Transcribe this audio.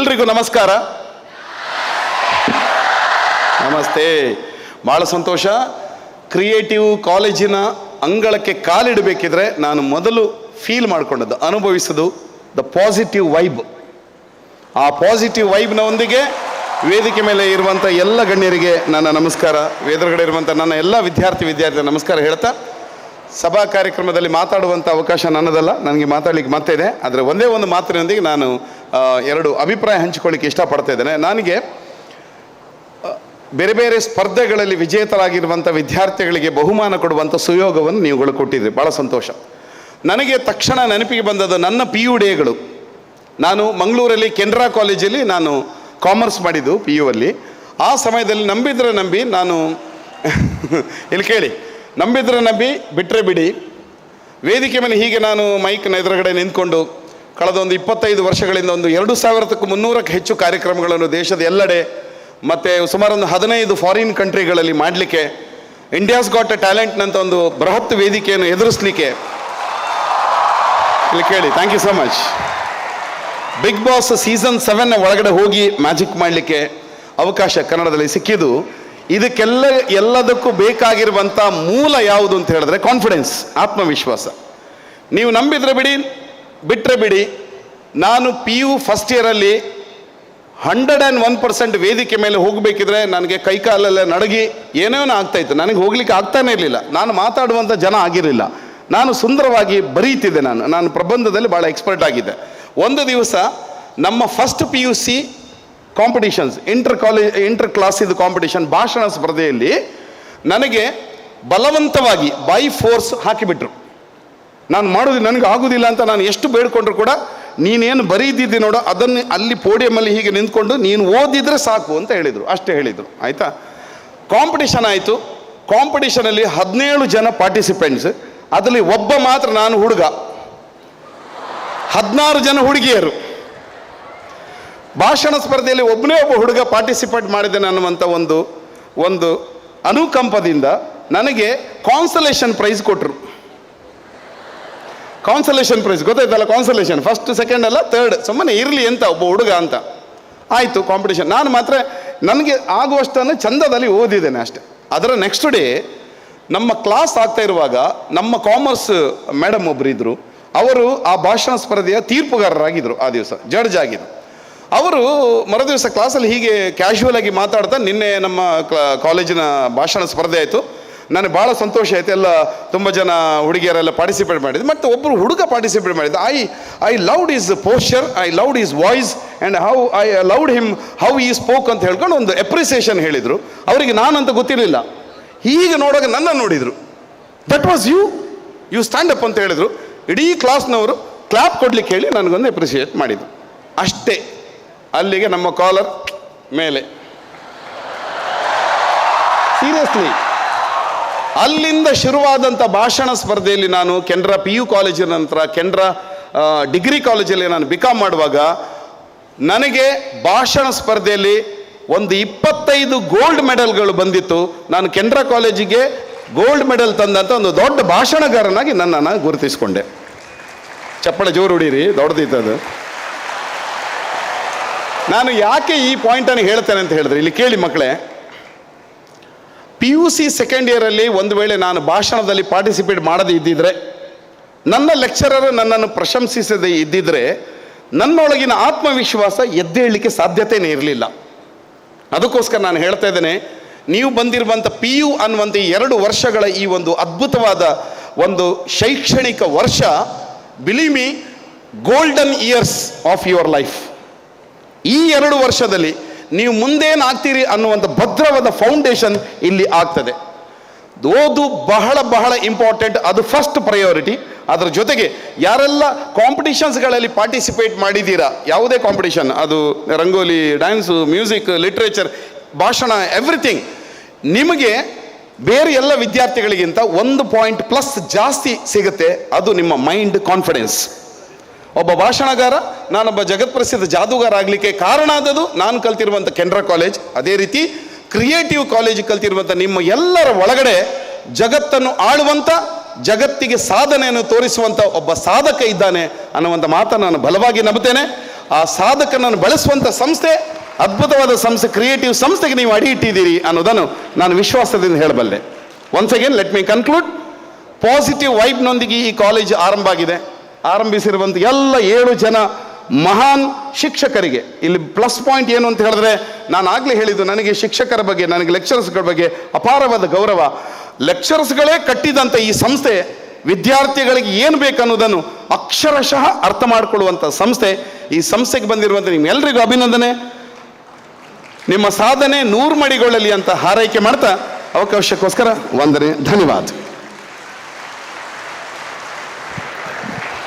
ಎಲ್ರಿಗೂ ನಮಸ್ಕಾರ. ನಮಸ್ತೆ. ಭಾಳ ಸಂತೋಷ. ಕ್ರಿಯೇಟಿವ್ ಕಾಲೇಜಿನ ಅಂಗಳಕ್ಕೆ ಕಾಲಿಡಬೇಕಿದ್ರೆ ನಾನು ಮೊದಲು ಫೀಲ್ ಮಾಡ್ಕೊಂಡದ್ದು, ಅನುಭವಿಸೋದು ದ ಪಾಸಿಟಿವ್ ವೈಬ್. ಆ ಪಾಸಿಟಿವ್ ವೈಬ್ನೊಂದಿಗೆ ವೇದಿಕೆ ಮೇಲೆ ಇರುವಂಥ ಎಲ್ಲ ಗಣ್ಯರಿಗೆ ನನ್ನ ನಮಸ್ಕಾರ, ಎದುರುಗಡೆ ಇರುವಂಥ ನನ್ನ ಎಲ್ಲ ವಿದ್ಯಾರ್ಥಿ ನಮಸ್ಕಾರ ಹೇಳ್ತಾ, ಸಭಾ ಕಾರ್ಯಕ್ರಮದಲ್ಲಿ ಮಾತಾಡುವಂಥ ಅವಕಾಶ ನನ್ನದಲ್ಲ, ನನಗೆ ಮಾತಾಡಲಿಕ್ಕೆ ಮತ್ತೆ ಇದೆ. ಆದರೆ ಒಂದೇ ಒಂದು ಮಾತಿನೊಂದಿಗೆ ನಾನು ಎರಡು ಅಭಿಪ್ರಾಯ ಹಂಚಿಕೊಳ್ಳಿಕ್ಕೆ ಇಷ್ಟಪಡ್ತಾ ಇದ್ದೇನೆ. ನನಗೆ ಬೇರೆ ಬೇರೆ ಸ್ಪರ್ಧೆಗಳಲ್ಲಿ ವಿಜೇತರಾಗಿರುವಂಥ ವಿದ್ಯಾರ್ಥಿಗಳಿಗೆ ಬಹುಮಾನ ಕೊಡುವಂಥ ಸುಯೋಗವನ್ನು ನೀವುಗಳು ಕೊಟ್ಟಿದ್ರಿ, ಭಾಳ ಸಂತೋಷ. ನನಗೆ ತಕ್ಷಣ ನೆನಪಿಗೆ ಬಂದದ್ದು ನನ್ನ PU ಡೇಗಳು. ನಾನು ಮಂಗಳೂರಲ್ಲಿ ಕೆನರಾ ಕಾಲೇಜಲ್ಲಿ ನಾನು ಕಾಮರ್ಸ್ ಮಾಡಿದ್ದು PU ಅಲ್ಲಿ. ಆ ಸಮಯದಲ್ಲಿ ನಂಬಿದ್ರೆ ನಂಬಿ ನಾನು ಇಲ್ಲಿ ಕೇಳಿ, ನಂಬಿದ್ರೆ ನಂಬಿ ಬಿಟ್ಟರೆ ಬಿಡಿ, ವೇದಿಕೆ ಮೇಲೆ ಹೀಗೆ ನಾನು ಮೈಕ್ನ ಎದುರುಗಡೆ ನಿಂತ್ಕೊಂಡು ಕಳೆದ ಒಂದು 25 ವರ್ಷಗಳಿಂದ ಒಂದು 2300ಕ್ಕೂ ಹೆಚ್ಚು ಕಾರ್ಯಕ್ರಮಗಳನ್ನು ದೇಶದ ಎಲ್ಲೆಡೆ ಮತ್ತು ಸುಮಾರು ಒಂದು 15 ಫಾರಿನ್ ಕಂಟ್ರಿಗಳಲ್ಲಿ ಮಾಡಲಿಕ್ಕೆ, ಇಂಡಿಯಾಸ್ ಗಾಟ್ ಎ ಟ್ಯಾಲೆಂಟ್ನಂತ ಒಂದು ಬೃಹತ್ ವೇದಿಕೆಯನ್ನು ಎದುರಿಸಲಿಕ್ಕೆ, ಇಲ್ಲಿ ಕೇಳಿ, thank you so much. Big Boss season 7 ಒಳಗಡೆ ಹೋಗಿ ಮ್ಯಾಜಿಕ್ ಮಾಡಲಿಕ್ಕೆ ಅವಕಾಶ ಕನ್ನಡದಲ್ಲಿ ಸಿಕ್ಕಿದ್ದು. ಎಲ್ಲದಕ್ಕೂ ಬೇಕಾಗಿರುವಂಥ ಮೂಲ ಯಾವುದು ಅಂತ ಹೇಳಿದ್ರೆ ಕಾನ್ಫಿಡೆನ್ಸ್, ಆತ್ಮವಿಶ್ವಾಸ. ನೀವು ನಂಬಿದ್ರೆ ಬಿಡಿ, ಬಿಟ್ಟರೆ ಬಿಡಿ, ನಾನು PU ಫಸ್ಟ್ ಇಯರಲ್ಲಿ 101% ವೇದಿಕೆ ಮೇಲೆ ಹೋಗಬೇಕಿದ್ರೆ ನನಗೆ ಕೈಕಾಲೆಲ್ಲ ನಡಗಿ ಏನೇನೋ ಆಗ್ತಾಯಿತ್ತು, ನನಗೆ ಹೋಗ್ಲಿಕ್ಕೆ ಆಗ್ತಾನೆ ಇರಲಿಲ್ಲ. ನಾನು ಮಾತಾಡುವಂಥ ಜನ ಆಗಿರಲಿಲ್ಲ. ನಾನು ಸುಂದರವಾಗಿ ಬರೀತಿದ್ದೆ, ನಾನು ಪ್ರಬಂಧದಲ್ಲಿ ಭಾಳ ಎಕ್ಸ್ಪರ್ಟ್ ಆಗಿದ್ದೆ. ಒಂದು ದಿವಸ ನಮ್ಮ first PUC competitions, inter class ಇದು ಕಾಂಪಿಟಿಷನ್, ಭಾಷಣ ಸ್ಪರ್ಧೆಯಲ್ಲಿ ನನಗೆ ಬಲವಂತವಾಗಿ ಬೈ ಫೋರ್ಸ್ ಹಾಕಿಬಿಟ್ರು. ನಾನು ಮಾಡೋದು ನನಗೆ ಆಗೋದಿಲ್ಲ ಅಂತ ನಾನು ಎಷ್ಟು ಬೇಡ್ಕೊಂಡ್ರು ಕೂಡ, ನೀನೇನು ಬರೀದಿದ್ದಿ ನೋಡೋ ಅದನ್ನು ಅಲ್ಲಿ ಪೋಡಿಯಮಲ್ಲಿ ಹೀಗೆ ನಿಂತ್ಕೊಂಡು ನೀನು ಓದಿದ್ರೆ ಸಾಕು ಅಂತ ಹೇಳಿದರು, ಅಷ್ಟೇ ಹೇಳಿದರು. ಆಯಿತಾ, ಕಾಂಪಿಟಿಷನ್ ಆಯಿತು. ಕಾಂಪಿಟಿಷನಲ್ಲಿ 17 ಜನ ಪಾರ್ಟಿಸಿಪೆಂಟ್ಸ್, ಅದರಲ್ಲಿ ಒಬ್ಬ ಮಾತ್ರ ನಾನು ಹುಡುಗ, 16 ಜನ ಹುಡುಗಿಯರು. ಭಾಷಣ ಸ್ಪರ್ಧೆಯಲ್ಲಿ ಒಬ್ಬ ಹುಡುಗ ಪಾರ್ಟಿಸಿಪೇಟ್ ಮಾಡಿದ್ದೇನೆ ಅನ್ನುವಂಥ ಒಂದು ಅನುಕಂಪದಿಂದ ನನಗೆ ಕಾನ್ಸಲೇಷನ್ ಪ್ರೈಸ್ ಕೊಟ್ಟರು. ಕಾನ್ಸಲೇಷನ್ ಪ್ರೈಸ್ ಗೊತ್ತಾಯ್ತಲ್ಲ, ಕಾನ್ಸಲೇಷನ್ ಫಸ್ಟ್ ಸೆಕೆಂಡ್ ಅಲ್ಲ ಥರ್ಡ್, ಸುಮ್ಮನೆ ಇರಲಿ ಅಂತ ಒಬ್ಬ ಹುಡುಗ ಅಂತ. ಆಯಿತು ಕಾಂಪಿಟೇಷನ್. ನಾನು ಮಾತ್ರ ನನಗೆ ಆಗುವಷ್ಟನ್ನು ಚಂದದಲ್ಲಿ ಓದಿದ್ದೇನೆ ಅಷ್ಟೆ. ಅದರ ನೆಕ್ಸ್ಟ್ ಡೇ ನಮ್ಮ ಕ್ಲಾಸ್ ಆಗ್ತಾ ಇರುವಾಗ ನಮ್ಮ ಕಾಮರ್ಸ್ ಮೇಡಮ್ ಒಬ್ಬರು ಇದ್ದರು. ಅವರು ಆ ಭಾಷಣ ಸ್ಪರ್ಧೆಯ ತೀರ್ಪುಗಾರರಾಗಿದ್ದರು, ಆ ದಿವಸ ಜಡ್ಜ್ ಆಗಿದ್ದರು. ಅವರು ಮರುದಿವಸ ಕ್ಲಾಸಲ್ಲಿ ಹೀಗೆ ಕ್ಯಾಶುವಲ್ ಆಗಿ ಮಾತಾಡ್ತಾ, ನಿನ್ನೆ ನಮ್ಮ ಕಾಲೇಜಿನ ಭಾಷಣ ಸ್ಪರ್ಧೆ ಆಯಿತು, ನನಗೆ ಭಾಳ ಸಂತೋಷ ಆಯಿತು, ಎಲ್ಲ ತುಂಬ ಜನ ಹುಡುಗಿಯರೆಲ್ಲ ಪಾರ್ಟಿಸಿಪೇಟ್ ಮಾಡಿದ್ರು, ಮತ್ತು ಒಬ್ಬರು ಹುಡುಗ ಪಾರ್ಟಿಸಿಪೇಟ್ ಮಾಡಿದ್ದು. I loved is posture, I loved is voice and I loved him how ಈ ಸ್ಪೋಕ್ ಅಂತ ಹೇಳ್ಕೊಂಡು ಒಂದು ಅಪ್ರಿಸಿಯೇಷನ್ ಹೇಳಿದರು. ಅವರಿಗೆ ನಾನಂತ ಗೊತ್ತಿರಲಿಲ್ಲ. ಹೀಗೆ ನೋಡುವಾಗ ನನ್ನ ನೋಡಿದರು, that was you stand up ಅಂತ ಹೇಳಿದರು. ಇಡೀ ಕ್ಲಾಸ್ನವರು ಕ್ಲಾಪ್ ಕೊಡ್ಲಿಕ್ಕೆ ಹೇಳಿ ನನಗೊಂದು ಅಪ್ರಿಸಿಯೇಟ್ ಮಾಡಿದರು. ಅಷ್ಟೇ, ಅಲ್ಲಿಗೆ ನಮ್ಮ ಕಾಲರ್ ಮೇಲೆ. ಸೀರಿಯಸ್ಲಿ ಅಲ್ಲಿಂದ ಶುರುವಾದಂಥ ಭಾಷಣ ಸ್ಪರ್ಧೆಯಲ್ಲಿ ನಾನು ಕೆನರಾ PU ಕಾಲೇಜಿನ ನಂತರ ಕೆನರಾ ಡಿಗ್ರಿ ಕಾಲೇಜಲ್ಲಿ ನಾನು BCom ಮಾಡುವಾಗ ನನಗೆ ಭಾಷಣ ಸ್ಪರ್ಧೆಯಲ್ಲಿ ಒಂದು 25 ಗೋಲ್ಡ್ ಮೆಡಲ್ಗಳು ಬಂದಿತ್ತು. ನಾನು ಕೆನರಾ ಕಾಲೇಜಿಗೆ ಗೋಲ್ಡ್ ಮೆಡಲ್ ತಂದಂಥ ಒಂದು ದೊಡ್ಡ ಭಾಷಣಗಾರನಾಗಿ ನನ್ನನ್ನು ಗುರುತಿಸಿಕೊಂಡೆ. ಚಪ್ಪಳ ಜೋರು ಹೊಡೀರಿ, ದೊಡ್ಡದಿತ್ತದು. ನಾನು ಯಾಕೆ ಈ ಪಾಯಿಂಟನ್ನು ಹೇಳ್ತೇನೆ ಅಂತ ಹೇಳಿದ್ರೆ, ಇಲ್ಲಿ ಕೇಳಿ ಮಕ್ಕಳೇ, PUC ಸೆಕೆಂಡ್ ಇಯರಲ್ಲಿ ಒಂದು ವೇಳೆ ನಾನು ಭಾಷಣದಲ್ಲಿ ಪಾರ್ಟಿಸಿಪೇಟ್ ಮಾಡದೇ ಇದ್ದಿದ್ರೆ, ನನ್ನ ಲೆಕ್ಚರರ್ ನನ್ನನ್ನು ಪ್ರಶಂಸಿಸದೇ ಇದ್ದಿದ್ರೆ, ನನ್ನೊಳಗಿನ ಆತ್ಮವಿಶ್ವಾಸ ಎದ್ದೇಳಲಿಕ್ಕೆ ಸಾಧ್ಯತೆಯೇ ಇರಲಿಲ್ಲ. ಅದಕ್ಕೋಸ್ಕರ ನಾನು ಹೇಳ್ತಾ ಇದ್ದೇನೆ, ನೀವು ಬಂದಿರುವಂಥ PU ಅನ್ನುವಂಥ 2 ವರ್ಷಗಳ ಈ ಒಂದು ಅದ್ಭುತವಾದ ಒಂದು ಶೈಕ್ಷಣಿಕ ವರ್ಷ, believe me, golden years of your life. ಈ 2 ವರ್ಷದಲ್ಲಿ ನೀವು ಮುಂದೇನಾಗ್ತೀರಿ ಅನ್ನುವಂಥ ಭದ್ರವಾದ ಫೌಂಡೇಶನ್ ಇಲ್ಲಿ ಆಗ್ತದೆ. ಓದು ಬಹಳ ಬಹಳ ಇಂಪಾರ್ಟೆಂಟ್, ಅದು ಫಸ್ಟ್ ಪ್ರಯಾರಿಟಿ. ಅದರ ಜೊತೆಗೆ ಯಾರೆಲ್ಲ ಕಾಂಪಿಟಿಷನ್ಸ್ಗಳಲ್ಲಿ ಪಾರ್ಟಿಸಿಪೇಟ್ ಮಾಡಿದ್ದೀರಾ, ಯಾವುದೇ ಕಾಂಪಿಟಿಷನ್, ಅದು ರಂಗೋಲಿ, ಡ್ಯಾನ್ಸು, ಮ್ಯೂಸಿಕ್, ಲಿಟ್ರೇಚರ್, ಭಾಷಣ, ಎವ್ರಿಥಿಂಗ್, ನಿಮಗೆ ಬೇರೆ ಎಲ್ಲ ವಿದ್ಯಾರ್ಥಿಗಳಿಗಿಂತ 1 ಪಾಯಿಂಟ್ ಪ್ಲಸ್ ಜಾಸ್ತಿ ಸಿಗುತ್ತೆ. ಅದು ನಿಮ್ಮ ಮೈಂಡ್ ಕಾನ್ಫಿಡೆನ್ಸ್. ಒಬ್ಬ ಭಾಷಣಗಾರ, ನಾನೊಬ್ಬ ಜಗತ್ಪ್ರಸಿದ್ಧ ಜಾದೂಗಾರ ಆಗಲಿಕ್ಕೆ ಕಾರಣ ಆದದ್ದು ನಾನು ಕಲ್ತಿರುವಂಥ ಕೆನರಾ ಕಾಲೇಜ್. ಅದೇ ರೀತಿ ಕ್ರಿಯೇಟಿವ್ ಕಾಲೇಜ್ ಕಲ್ತಿರುವಂಥ ನಿಮ್ಮ ಎಲ್ಲರ ಒಳಗಡೆ ಜಗತ್ತನ್ನು ಆಳುವಂಥ, ಜಗತ್ತಿಗೆ ಸಾಧನೆಯನ್ನು ತೋರಿಸುವಂಥ ಒಬ್ಬ ಸಾಧಕ ಇದ್ದಾನೆ ಅನ್ನುವಂಥ ಮಾತನ್ನು ನಾನು ಬಲವಾಗಿ ನಂಬುತ್ತೇನೆ. ಆ ಸಾಧಕನನ್ನು ಬೆಳೆಸುವಂಥ ಸಂಸ್ಥೆ, ಅದ್ಭುತವಾದ ಸಂಸ್ಥೆ, ಕ್ರಿಯೇಟಿವ್ ಸಂಸ್ಥೆಗೆ ನೀವು ಅಡಿ ಇಟ್ಟಿದ್ದೀರಿ ಅನ್ನೋದನ್ನು ನಾನು ವಿಶ್ವಾಸದಿಂದ ಹೇಳಬಲ್ಲೆ. Once again let me conclude. Positive ವೈಬ್ನೊಂದಿಗೆ ಈ ಕಾಲೇಜ್ ಆರಂಭ ಆಗಿದೆ. ಆರಂಭಿಸಿರುವಂಥ ಎಲ್ಲ 7 ಜನ ಮಹಾನ್ ಶಿಕ್ಷಕರಿಗೆ ಇಲ್ಲಿ ಪ್ಲಸ್ ಪಾಯಿಂಟ್ ಏನು ಅಂತ ಹೇಳಿದ್ರೆ, ನಾನು ಆಗಲೇ ಹೇಳಿದ್ದು, ನನಗೆ ಶಿಕ್ಷಕರ ಬಗ್ಗೆ, ನನಗೆ ಲೆಕ್ಚರರ್ಸ್ಗಳ ಬಗ್ಗೆ ಅಪಾರವಾದ ಗೌರವ. ಲೆಕ್ಚರರ್ಸ್ಗಳೇ ಕಟ್ಟಿದಂಥ ಈ ಸಂಸ್ಥೆ ವಿದ್ಯಾರ್ಥಿಗಳಿಗೆ ಏನು ಬೇಕನ್ನೋದನ್ನು ಅಕ್ಷರಶಃ ಅರ್ಥ ಮಾಡಿಕೊಳ್ಳುವಂಥ ಸಂಸ್ಥೆ. ಈ ಸಂಸ್ಥೆಗೆ ಬಂದಿರುವಂಥ ನಿಮ್ಮೆಲ್ಲರಿಗೂ ಅಭಿನಂದನೆ. ನಿಮ್ಮ ಸಾಧನೆ 100 ಮಡಿಗೊಳ್ಳಲಿ ಅಂತ ಹಾರೈಕೆ ಮಾಡ್ತಾ ಅವಕಾಶಕ್ಕೋಸ್ಕರ ವಂದನೆ, ಧನ್ಯವಾದ.